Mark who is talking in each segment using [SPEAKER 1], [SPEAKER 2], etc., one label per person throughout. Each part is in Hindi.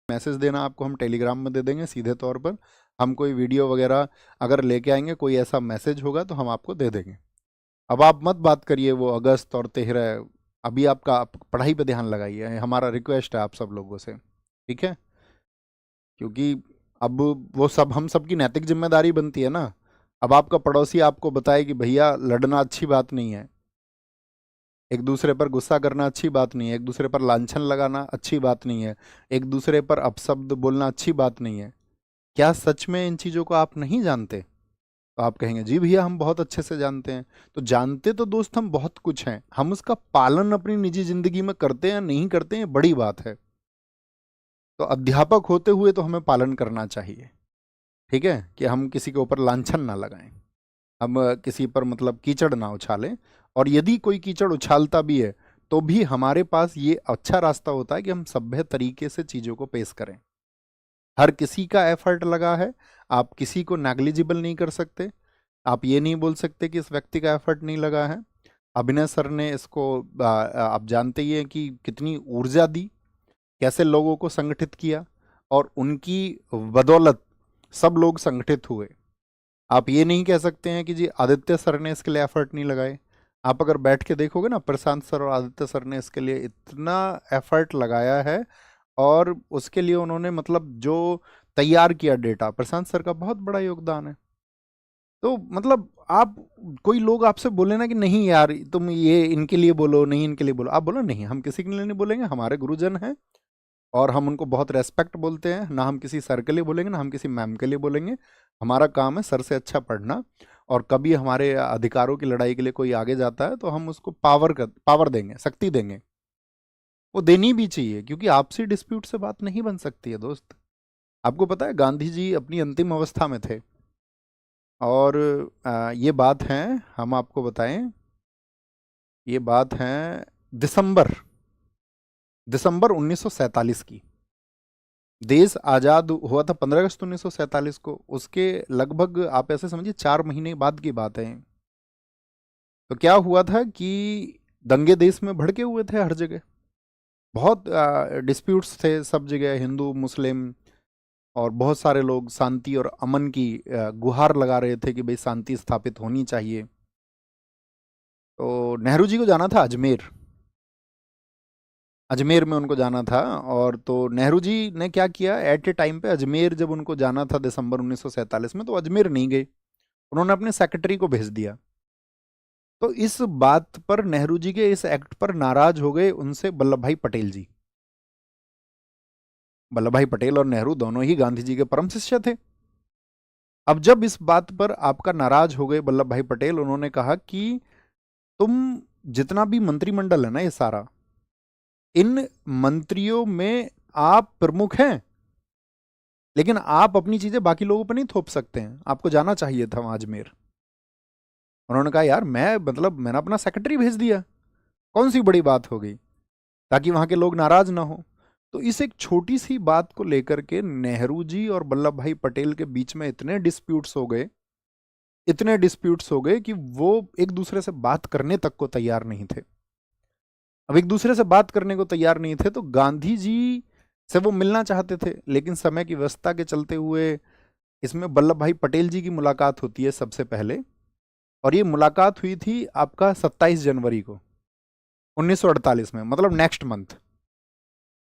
[SPEAKER 1] मैसेज देना आपको हम टेलीग्राम में दे देंगे सीधे तौर पर। हम कोई वीडियो वगैरह अगर लेके आएंगे, कोई ऐसा मैसेज होगा तो हम आपको दे देंगे। अब आप मत बात करिए वो अगस्त और 13, अभी आप पढ़ाई पे ध्यान लगाइए, हमारा रिक्वेस्ट है आप सब लोगों से, ठीक है? क्योंकि अब वो सब हम सब की नैतिक जिम्मेदारी बनती है ना। अब आपका पड़ोसी आपको बताए कि भैया लड़ना अच्छी बात नहीं है, एक दूसरे पर गुस्सा करना अच्छी बात नहीं है, एक दूसरे पर लांछन लगाना अच्छी बात नहीं है, एक दूसरे पर अपशब्द बोलना अच्छी बात नहीं है। क्या सच में इन चीज़ों को आप नहीं जानते? तो आप कहेंगे जी भैया हम बहुत अच्छे से जानते हैं। तो जानते तो दोस्त हम बहुत कुछ हैं, हम उसका पालन अपनी निजी जिंदगी में करते हैं या नहीं करते हैं, बड़ी बात है। तो अध्यापक होते हुए तो हमें पालन करना चाहिए, ठीक है, कि हम किसी के ऊपर लांछन ना लगाएं, हम किसी पर मतलब कीचड़ ना उछालें। और यदि कोई कीचड़ उछालता भी है तो भी हमारे पास ये अच्छा रास्ता होता है कि हम सभ्य तरीके से चीज़ों को पेश करें। हर किसी का एफर्ट लगा है, आप किसी को नेग्लिजिबल नहीं कर सकते। आप ये नहीं बोल सकते कि इस व्यक्ति का एफर्ट नहीं लगा है। अभिनय सर ने इसको आप जानते ही हैं कि कितनी ऊर्जा दी, कैसे लोगों को संगठित किया, और उनकी बदौलत सब लोग संगठित हुए। आप ये नहीं कह सकते हैं कि जी आदित्य सर ने इसके लिए एफर्ट नहीं लगाए। आप अगर बैठ के देखोगे ना, प्रशांत सर और आदित्य सर ने इसके लिए इतना एफर्ट लगाया है, और उसके लिए उन्होंने मतलब जो तैयार किया डेटा, प्रशांत सर का बहुत बड़ा योगदान है। तो मतलब आप, कोई लोग आपसे बोले ना कि नहीं यार तुम ये इनके लिए बोलो, नहीं इनके लिए बोलो, आप बोलो नहीं हम किसी के लिए नहीं बोलेंगे, हमारे गुरुजन हैं और हम उनको बहुत रेस्पेक्ट बोलते हैं। ना हम किसी सर के लिए बोलेंगे, ना हम किसी मैम के लिए बोलेंगे। हमारा काम है सर से अच्छा पढ़ना, और कभी हमारे अधिकारों की लड़ाई के लिए कोई आगे जाता है तो हम उसको पावर देंगे, शक्ति देंगे। वो देनी भी चाहिए, क्योंकि आपसी डिस्प्यूट से बात नहीं बन सकती है दोस्त। आपको पता है गांधी जी अपनी अंतिम अवस्था में थे, और ये बात है, हम आपको बताएं, ये बात है दिसंबर दिसंबर 1947 की। देश आज़ाद हुआ था 15 अगस्त 1947 को, उसके लगभग आप ऐसे समझिए 4 महीने बाद की बात है। तो क्या हुआ था कि दंगे देश में भड़के हुए थे हर जगह, बहुत डिस्प्यूट्स थे सब जगह, हिंदू मुस्लिम, और बहुत सारे लोग शांति और अमन की गुहार लगा रहे थे कि भाई शांति स्थापित होनी चाहिए। तो नेहरू जी को जाना था अजमेर, अजमेर में उनको जाना था। और तो नेहरू जी ने क्या किया, एट ए टाइम पे अजमेर जब उनको जाना था दिसंबर 1947 में, तो अजमेर नहीं गए, उन्होंने अपने सेक्रेटरी को भेज दिया। तो इस बात पर नेहरू जी के इस एक्ट पर नाराज हो गए उनसे वल्लभ भाई पटेल जी। वल्लभ भाई पटेल और नेहरू दोनों ही गांधी जी के परम शिष्य थे। अब जब इस बात पर आपका नाराज हो गए वल्लभ भाई पटेल, उन्होंने कहा कि तुम जितना भी मंत्रिमंडल है ना ये सारा, इन मंत्रियों में आप प्रमुख हैं, लेकिन आप अपनी चीजें बाकी लोगों पर नहीं थोप सकते हैं, आपको जाना चाहिए था वहां अजमेर। उन्होंने कहा यार मैं मतलब मैंने अपना सेक्रेटरी भेज दिया, कौन सी बड़ी बात हो गई, ताकि वहां के लोग नाराज ना हो। तो इस एक छोटी सी बात को लेकर के नेहरू जी और वल्लभ भाई पटेल के बीच में इतने डिस्प्यूट्स हो गए, इतने डिस्प्यूट्स हो गए कि वो एक दूसरे से बात करने तक को तैयार नहीं थे। अब एक दूसरे से बात करने को तैयार नहीं थे तो गांधी जी से वो मिलना चाहते थे, लेकिन समय की व्यवस्था के चलते हुए इसमें वल्लभ भाई पटेल जी की मुलाकात होती है सबसे पहले। और ये मुलाकात हुई थी आपका 27 जनवरी को 1948 में, मतलब नेक्स्ट मंथ।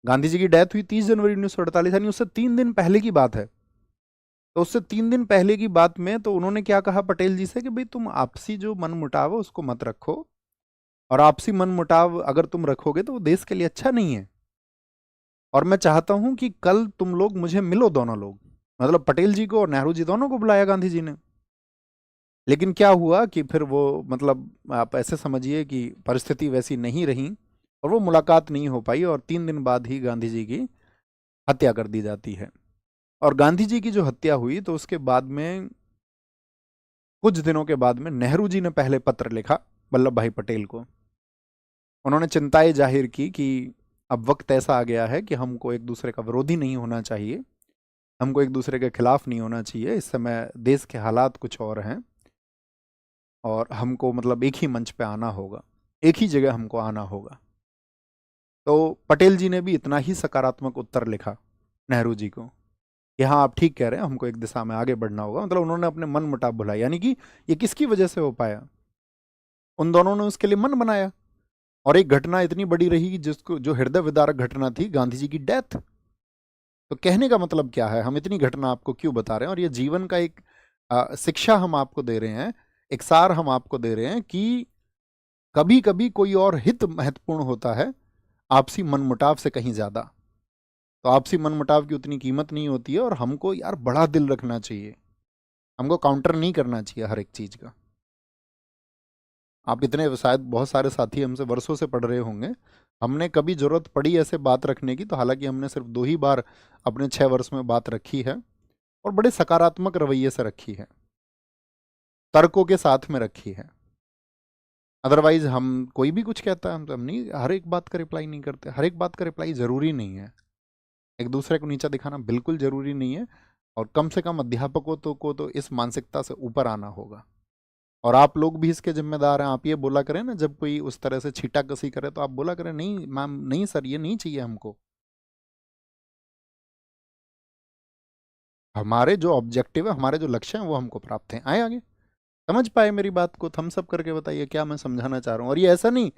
[SPEAKER 1] गांधी जी की डेथ हुई 30 जनवरी 1948, यानी उससे 3 दिन पहले की बात है। तो उससे 3 दिन पहले की बात में तो उन्होंने क्या कहा पटेल जी से कि भाई तुम आपसी जो मन मुटाव है उसको मत रखो, और आपसी मन मुटाव अगर तुम रखोगे तो वो देश के लिए अच्छा नहीं है। और मैं चाहता हूं कि कल तुम लोग मुझे मिलो, दोनों लोग, मतलब पटेल जी को और नेहरू जी दोनों को बुलाया गांधी जी ने। लेकिन क्या हुआ कि फिर वो मतलब आप ऐसे समझिए कि परिस्थिति वैसी नहीं रही, और वो मुलाकात नहीं हो पाई, और 3 दिन बाद ही गांधी जी की हत्या कर दी जाती है। और गांधी जी की जो हत्या हुई तो उसके बाद में कुछ दिनों के बाद में नेहरू जी ने पहले पत्र लिखा वल्लभ भाई पटेल को। उन्होंने चिंताएं जाहिर की कि अब वक्त ऐसा आ गया है कि हमको एक दूसरे का विरोधी नहीं होना चाहिए, हमको एक दूसरे के खिलाफ नहीं होना चाहिए, इस समय देश के हालात कुछ और हैं, और हमको मतलब एक ही मंच पे आना होगा, एक ही जगह हमको आना होगा। तो पटेल जी ने भी इतना ही सकारात्मक उत्तर लिखा नेहरू जी को कि हाँ आप ठीक कह रहे हैं, हमको एक दिशा में आगे बढ़ना होगा। मतलब उन्होंने अपने मन मुटाव भुलाया, यानी कि ये किसकी वजह से हो पाया? उन दोनों ने उसके लिए मन बनाया। और एक घटना इतनी बड़ी रही कि जिसको, जो हृदय विदारक घटना थी, गांधी जी की डेथ। तो कहने का मतलब क्या है, हम इतनी घटना आपको क्यों बता रहे हैं, और ये जीवन का एक शिक्षा हम आपको दे रहे हैं, एक सार हम आपको दे रहे हैं कि कभी कभी कोई और हित महत्वपूर्ण होता है आपसी मनमुटाव से कहीं ज्यादा। तो आपसी मनमुटाव की उतनी कीमत नहीं होती है, और हमको यार बड़ा दिल रखना चाहिए, हमको काउंटर नहीं करना चाहिए हर एक चीज का। आप इतने, शायद बहुत सारे साथी हमसे वर्षों से पढ़ रहे होंगे, हमने कभी जरूरत पड़ी ऐसे बात रखने की तो हालांकि हमने सिर्फ 2 ही बार अपने 6 वर्ष में बात रखी है, और बड़े सकारात्मक रवैये से रखी है, तर्कों के साथ में रखी है। अदरवाइज हम, कोई भी कुछ कहता है हम तो, हम नहीं, हर एक बात का रिप्लाई नहीं करते, हर एक बात का रिप्लाई जरूरी नहीं है, एक दूसरे को नीचा दिखाना बिल्कुल जरूरी नहीं है। और कम से कम अध्यापकों को तो इस मानसिकता से ऊपर आना होगा, और आप लोग भी इसके जिम्मेदार हैं। आप ये बोला करें ना, जब कोई उस तरह से छीटा कसी करे तो आप बोला करें, नहीं मैम, नहीं सर, ये नहीं चाहिए हमको। हमारे जो ऑब्जेक्टिव है, हमारे जो लक्ष्य हैं, वो हमको प्राप्त हैं, आए आगे। समझ पाए मेरी बात को? थम्स अप करके बताइए क्या मैं समझाना चाह रहा हूँ। और ये ऐसा नहीं